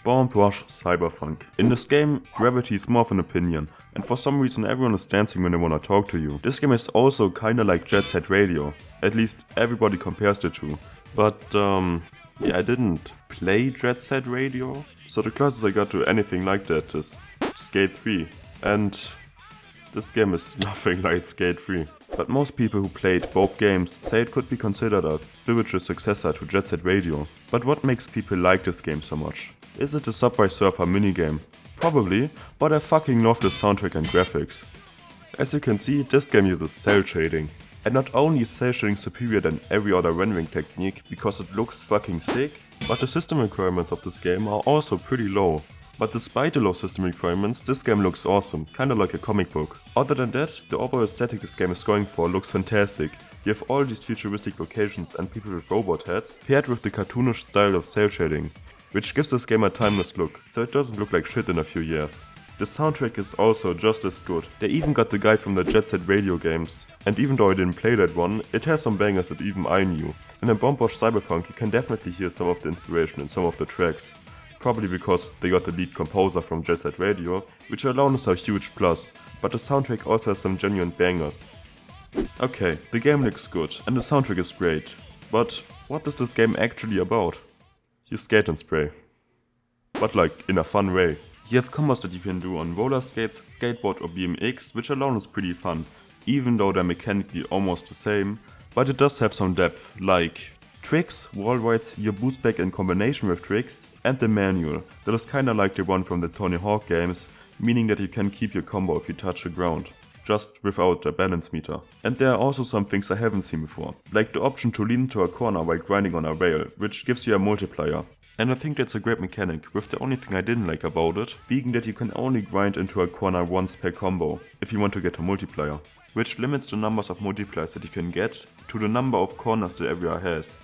Bombe Rush Cyberfunk. In this game, gravity is more of an opinion, and for some reason everyone is dancing when they wanna talk to you. This game is also kinda like Jet Set Radio, at least everybody compares the two. But yeah, I didn't play Jet Set Radio, so the closest I got to anything like that is Skate 3, and this game is nothing like Skate 3. But most people who played both games say it could be considered a spiritual successor to Jet Set Radio. But what makes people like this game so much? Is it the Subway Surfer minigame? Probably, but I fucking love the soundtrack and graphics. As you can see, this game uses cel shading. And not only is cel shading superior than every other rendering technique because it looks fucking sick, but the system requirements of this game are also pretty low. But despite the low system requirements, this game looks awesome, kinda like a comic book. Other than that, the overall aesthetic this game is going for looks fantastic. You have all these futuristic locations and people with robot heads, paired with the cartoonish style of cel shading, which gives this game a timeless look, so it doesn't look like shit in a few years. The soundtrack is also just as good. They even got the guy from the Jet Set Radio games, and even though I didn't play that one, it has some bangers that even I knew. And in Bombe Rush Cyberfunk you can definitely hear some of the inspiration in some of the tracks. Probably because they got the lead composer from Jet Set Radio, which alone is a huge plus, but the soundtrack also has some genuine bangers. Okay, the game looks good, and the soundtrack is great, but what is this game actually about? You skate and spray. But like, in a fun way. You have combos that you can do on roller skates, skateboard or BMX, which alone is pretty fun, even though they're mechanically almost the same, but it does have some depth, like tricks, wall rides, your boost back in combination with tricks, and the manual, that is kinda like the one from the Tony Hawk games, meaning that you can keep your combo if you touch the ground, just without a balance meter. And there are also some things I haven't seen before, like the option to lean into a corner while grinding on a rail, which gives you a multiplier. And I think that's a great mechanic, with the only thing I didn't like about it being that you can only grind into a corner once per combo if you want to get a multiplier, which limits the numbers of multipliers that you can get to the number of corners the area has.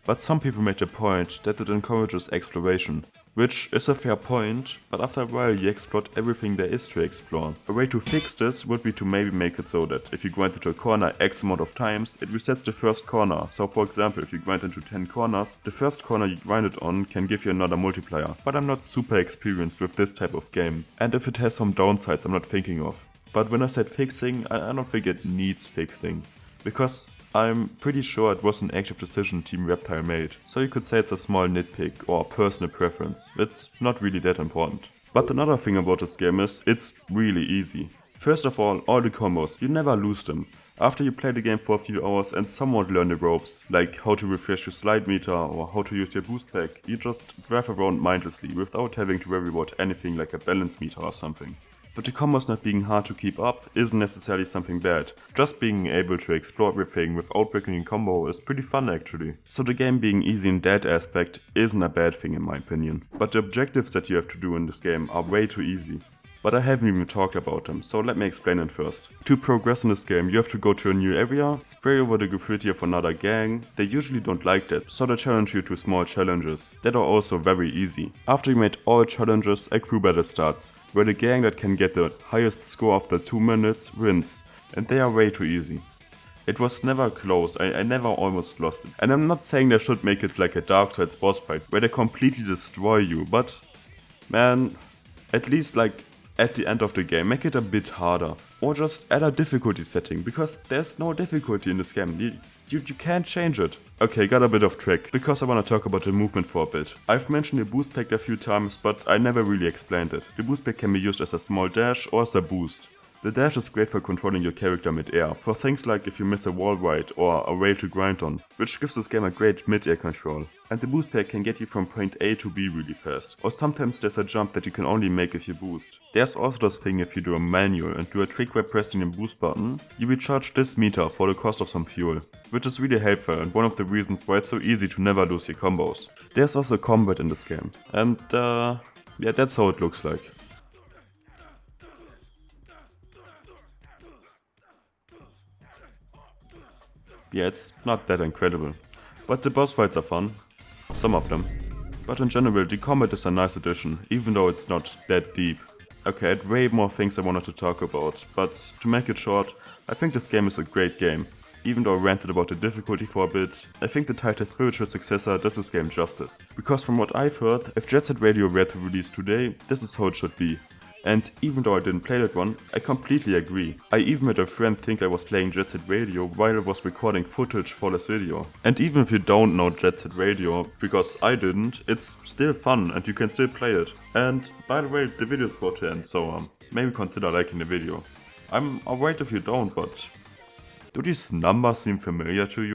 But some people made the point that it encourages exploration, which is a fair point, but after a while you explore everything there is to explore. A way to fix this would be to maybe make it so that if you grind into a corner X amount of times, it resets the first corner. So for example, if you grind into 10 corners, the first corner you grinded on can give you another multiplier. But I'm not super experienced with this type of game, and if it has some downsides I'm not thinking of. But when I said fixing, I don't think it needs fixing, because I'm pretty sure it was an active decision Team Reptile made, so you could say it's a small nitpick or a personal preference. It's not really that important. But another thing about this game is, it's really easy. First of all the combos, you never lose them. After you play the game for a few hours and somewhat learn the ropes, like how to refresh your slide meter or how to use your boost pack, you just drive around mindlessly without having to worry about anything like a balance meter or something. But the combos not being hard to keep up isn't necessarily something bad. Just being able to explore everything without breaking a combo is pretty fun actually. So the game being easy in that aspect isn't a bad thing in my opinion. But the objectives that you have to do in this game are way too easy. But I haven't even talked about them, so let me explain it first. To progress in this game, you have to go to a new area, spray over the graffiti of another gang. They usually don't like that, so they challenge you to small challenges that are also very easy. After you made all challenges, a crew battle starts, where the gang that can get the highest score after 2 minutes wins, and they are way too easy. It was never close, I never almost lost it. And I'm not saying they should make it like a Dark Souls boss fight, where they completely destroy you, but man, at least like at the end of the game, make it a bit harder. Or just add a difficulty setting, because there's no difficulty in this game. You can't change it. Okay, got a bit off track, because I wanna talk about the movement for a bit. I've mentioned the boost pack a few times, but I never really explained it. The boost pack can be used as a small dash or as a boost. The dash is great for controlling your character mid-air, for things like if you miss a wall ride or a rail to grind on, which gives this game a great mid-air control. And the boost pack can get you from point A to B really fast, or sometimes there's a jump that you can only make if you boost. There's also this thing if you do a manual and do a trick by pressing the boost button, you recharge this meter for the cost of some fuel, which is really helpful and one of the reasons why it's so easy to never lose your combos. There's also combat in this game, and yeah, that's how it looks like. Yeah, it's not that incredible. But the boss fights are fun. Some of them. But in general, the combat is a nice addition, even though it's not that deep. Okay, I had way more things I wanted to talk about, but to make it short, I think this game is a great game. even though I ranted about the difficulty for a bit, I think the title's spiritual successor does this game justice. Because from what I've heard, if Jet Set Radio were to release today, this is how it should be. And even though I didn't play that one, I completely agree. I even had a friend think I was playing Jet Set Radio while I was recording footage for this video. And even if you don't know Jet Set Radio, because I didn't, it's still fun and you can still play it. And by the way, the video's about to end, so maybe consider liking the video. I'm alright if you don't, but do these numbers seem familiar to you?